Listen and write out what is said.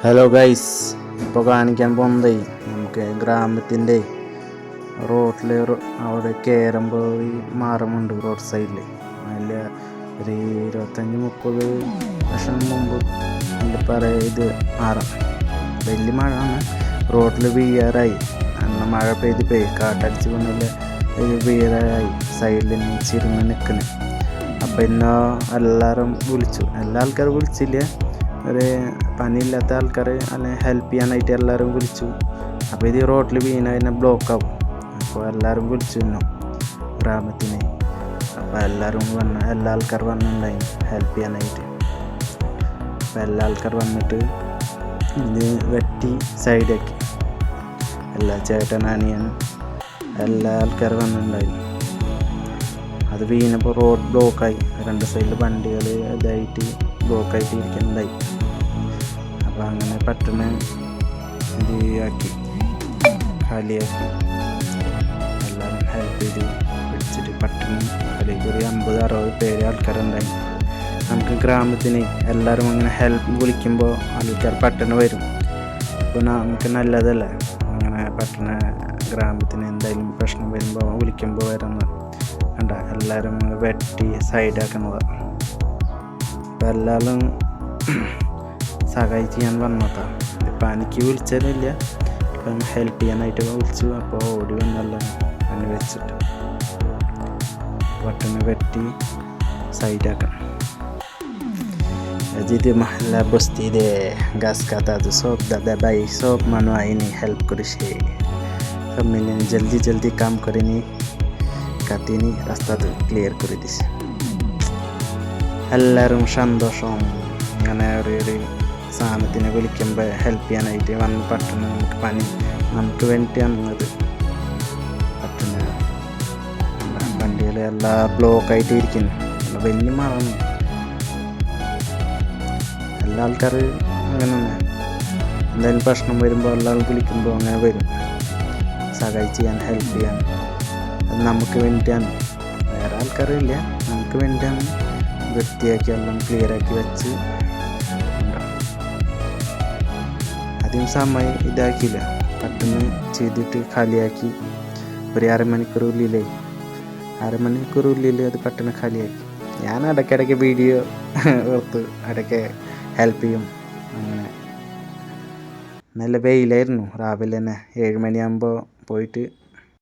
Hello guys, ഇപ്പോൾ കാണിക്കാൻ പോകുന്നത് നമുക്ക് ഗ്രാമത്തിൻ്റെ റോഡിൽ അവിടെ കയറുമ്പോൾ ഈ മാറുമുണ്ട് റോഡ് സൈഡിൽ. അതിൽ ഒരു 25-30 വർഷം മുമ്പ് എന്താ പറയുക, ഇത് മാറും വലിയ മഴ ആണ്. റോഡിൽ വീഴാറായി, അന്ന് മഴ പെയ്ത് കാട്ടടിച്ച് കൊണ്ടല്ല വീഴാറായി. സൈഡിൽ ചിരുന്ന് നിൽക്കുന്നു. അപ്പോൾ ഇന്ന് എല്ലാവരും വിളിച്ചു, എല്ലാ ആൾക്കാരും വിളിച്ചില്ല, ഒരു പണിയില്ലാത്ത ആൾക്കാർ അല്ലെങ്കിൽ ഹെൽപ്പ് ചെയ്യാനായിട്ട് എല്ലാവരും വിളിച്ചു. അപ്പോൾ ഇത് റോഡിൽ വീണ തന്നെ ബ്ലോക്കാവും. അപ്പോൾ എല്ലാവരും വിളിച്ചു ഇന്നു ഗ്രാമത്തിന്. അപ്പോൾ എല്ലാവരും എല്ലാ ആൾക്കാർ വന്നിട്ടുണ്ടായി ഹെൽപ്പ് ചെയ്യാനായിട്ട്. അപ്പോൾ എല്ലാ ആൾക്കാർ വന്നിട്ട് ഇത് വെട്ടി സൈഡാക്കി. എല്ലാ ചേട്ടൻ അനിയൻ എല്ലാ ആൾക്കാർ വന്നിട്ടുണ്ടായി. അത് വീണപ്പോൾ റോഡ് ബ്ലോക്കായി, രണ്ട് സൈഡിൽ വണ്ടികൾ ഇതായിട്ട് ബ്ലോക്കായിട്ട് ഇരിക്കുന്നുണ്ടായി. അപ്പോൾ അങ്ങനെ പെട്ടെന്ന് ഇത് ആക്കി, ഖാലിയാക്കി. എല്ലാവരും ഹെൽപ്പ് ചെയ്ത് പിടിച്ചിട്ട് പെട്ടെന്ന് അതിലേക്ക് ഒരു 50-60 പേര് ആൾക്കാരുണ്ടായി. നമുക്ക് ഗ്രാമത്തിന് എല്ലാവരും അങ്ങനെ ഹെൽപ്പ് വിളിക്കുമ്പോൾ ആൾക്കാർ പെട്ടെന്ന് വരും. അപ്പോൾ നമുക്ക് നല്ലതല്ലേ അങ്ങനെ പെട്ടെന്ന് ഗ്രാമത്തിന് എന്തെങ്കിലും പ്രശ്നം വരുമ്പോൾ വിളിക്കുമ്പോൾ വരുന്നത് കണ്ട. എല്ലാവരും വെട്ടി സൈഡാക്കുന്നതാണ്. അപ്പോൾ എല്ലാവരും സഹായിച്ച് ഞാൻ വന്നതാണ്. ഇപ്പം എനിക്ക് വിളിച്ചതിനില്ല, ഇപ്പം ഹെൽപ്പ് ചെയ്യാനായിട്ട് വിളിച്ചു. അപ്പോൾ ഓടി വന്നെല്ലാം അങ്ങനെ വെച്ചിട്ട് പെട്ടെന്ന് വെട്ടി സൈഡാക്കണം. Jadi mahalla bosti de gas kata tu sob dada bai sob manwa ini help kurishe samene jaldi काम करेनी katini rasta tu clear kore dise. എല്ലാവരും സന്തോഷം. അങ്ങനെ ഒരു സാധനത്തിനെ വിളിക്കുമ്പോൾ ഹെൽപ്പ് ചെയ്യാനായിട്ട് വന്ന് പെട്ടെന്ന് നമുക്ക് വേണ്ടിയാണ് അത്. പെട്ടെന്ന് വണ്ടികൾ എല്ലാം ബ്ലോക്കായിട്ട് ഇരിക്കുന്നു. വലിയ മഴയാണ്. എല്ലാ ആൾക്കാർ അങ്ങനെ തന്നെ എന്തായാലും പ്രശ്നം വരുമ്പോൾ എല്ലാ ആൾ വിളിക്കുമ്പോൾ അങ്ങനെ വരും സഹായിച്ച് ചെയ്യാൻ, ഹെൽപ്പ് ചെയ്യാൻ. അത് നമുക്ക് വേണ്ടിയാണ്, വേറെ ആൾക്കാരില്ല, നമുക്ക് വേണ്ടിയാണ്. വൃത്തിയാക്കി എല്ലാം ക്ലിയറാക്കി വെച്ച് ആദ്യം സമയം ഇതാക്കിയില്ല, പെട്ടെന്ന് ചെയ്തിട്ട് ഖാലിയാക്കി. ഒരു അരമണിക്കൂറുള്ളിൽ അത് പെട്ടെന്ന് ഖാലിയാക്കി. ഞാൻ ഇടയ്ക്കിടയ്ക്ക് വീഡിയോ ഓർത്ത് ഇടയ്ക്ക് ഹെൽപ്പ് ചെയ്യും. അങ്ങനെ നല്ല വെയിലായിരുന്നു. രാവിലെ തന്നെ 7 മണിയാകുമ്പോൾ പോയിട്ട്